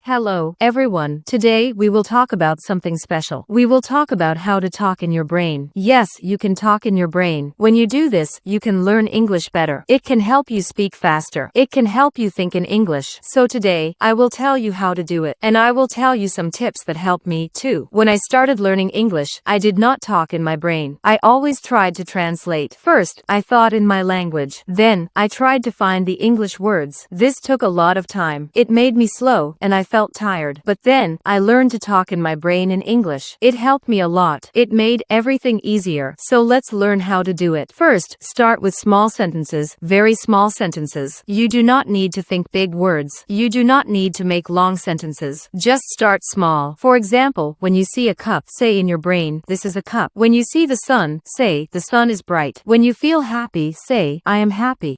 Hello, everyone. Today we will talk about something special. We will talk about how to talk in your brain. Yes, you can talk in your brain. When you do this, you can learn English better. It can help you speak faster. It can help you think in English. So today, I will tell you how to do it. And I will tell you some tips that helped me too. When I started learning English, I did not talk in my brain. I always tried to translate. First, I thought in my language. Then, I tried to find the English words. This took a lot of time. It made me slow, and I felt tired. But then, I learned to talk in my brain in English. It helped me a lot. It made everything easier. So let's learn how to do it. First, start with small sentences, very small sentences. You do not need to think big words. You do not need to make long sentences. Just start small. For example, when you see a cup, say in your brain, this is a cup. When you see the sun, say, the sun is bright. When you feel happy, say, I am happy.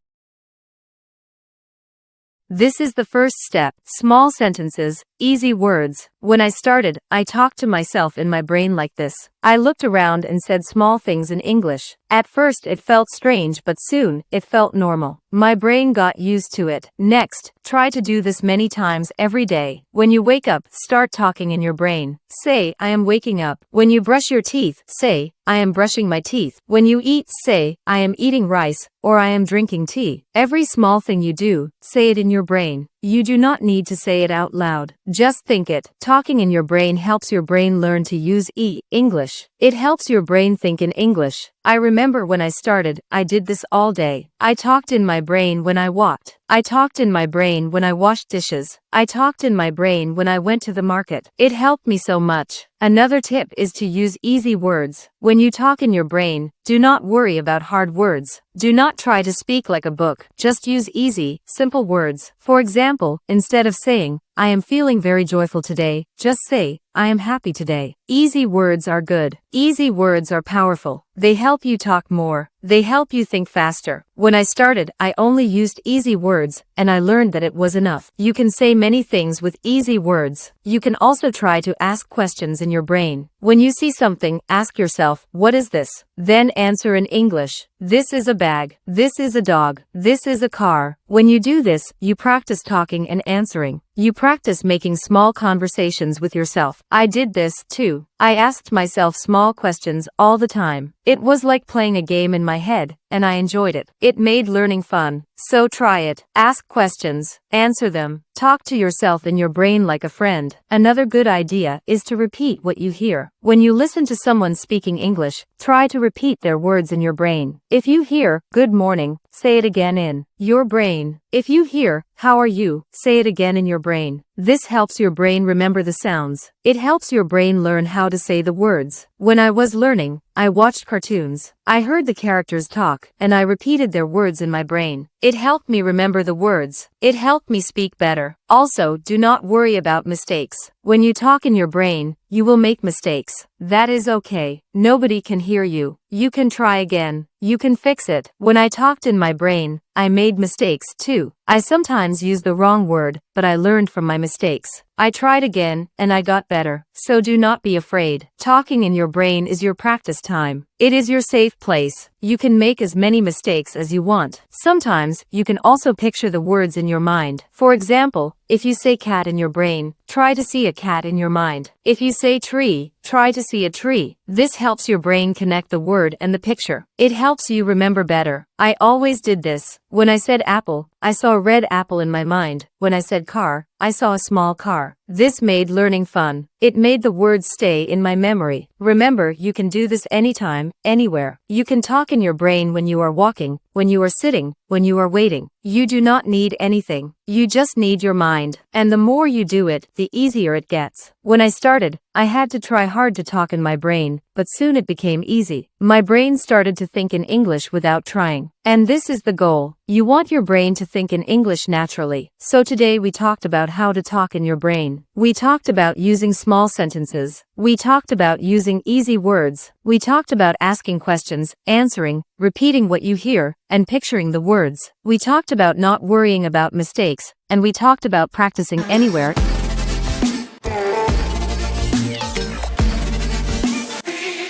This is the first step. Small sentences, easy words. When I started, I talked to myself in my brain like this. I looked around and said small things in English. At first it felt strange, but soon, it felt normal. My brain got used to it. Next, try to do this many times every day. When you wake up, start talking in your brain. Say, I am waking up. When you brush your teeth, say, I am brushing my teeth. When you eat, say, I am eating rice, or I am drinking tea. Every small thing you do, say it in your brain. You do not need to say it out loud. Just think it. Talking in your brain helps your brain learn to use English. It helps your brain think in English. I remember when I started, I did this all day. I talked in my brain when I walked. I talked in my brain when I washed dishes. I talked in my brain when I went to the market. It helped me so much. Another tip is to use easy words. When you talk in your brain, do not worry about hard words. Do not try to speak like a book. Just use easy, simple words. For example, instead of saying, I am feeling very joyful today, just say, I am happy today. Easy words are good. Easy words are powerful. They help you talk more. They help you think faster. When I started, I only used easy words, and I learned that it was enough. You can say many things with easy words. You can also try to ask questions in your brain. When you see something, ask yourself, what is this? Then answer in English. This is a bag. This is a dog. This is a car. When you do this, you practice talking and answering. You practice making small conversations with yourself. I did this too. I asked myself small questions all the time. It was like playing a game in my head, and I enjoyed it. It made learning fun. So try it. Ask questions. Answer them. Talk to yourself in your brain like a friend. Another good idea is to repeat what you hear. When you listen to someone speaking English, try to repeat their words in your brain. If you hear, good morning, say it again in your brain. If you hear, how are you, say it again in your brain. This helps your brain remember the sounds. It helps your brain learn how to say the words. When I was learning, I watched cartoons. I heard the characters talk, and I repeated their words in my brain. It helped me remember the words. It helped me speak better. Also, do not worry about mistakes. When you talk in your brain, you will make mistakes. That is okay. Nobody can hear you. You can try again. You can fix it. When I talked in my brain, I made mistakes too. I sometimes used the wrong word, but I learned from my mistakes. I tried again, and I got better. So do not be afraid. Talking in your brain is your practice time. It is your safe place. You can make as many mistakes as you want. Sometimes, you can also picture the words in your mind. For example, if you say cat in your brain, try to see a cat in your mind. If you say tree, try to see a tree. This helps your brain connect the word and the picture. It helps you remember better. I always did this. When I said apple, I saw a red apple in my mind. When I said car, I saw a small car. This made learning fun. It made the words stay in my memory. Remember, you can do this anytime, anywhere. You can talk in your brain when you are walking, when you are sitting, when you are waiting. You do not need anything. You just need your mind. And the more you do it, the easier it gets. When I started, I had to try hard to talk in my brain, but soon it became easy. My brain started to think in English without trying. And this is the goal. You want your brain to think in English naturally. So today we talked about how to talk in your brain. We talked about using small sentences. We talked about using easy words. We talked about asking questions, answering, repeating what you hear, and picturing the words. We talked about not worrying about mistakes, and we talked about practicing anywhere.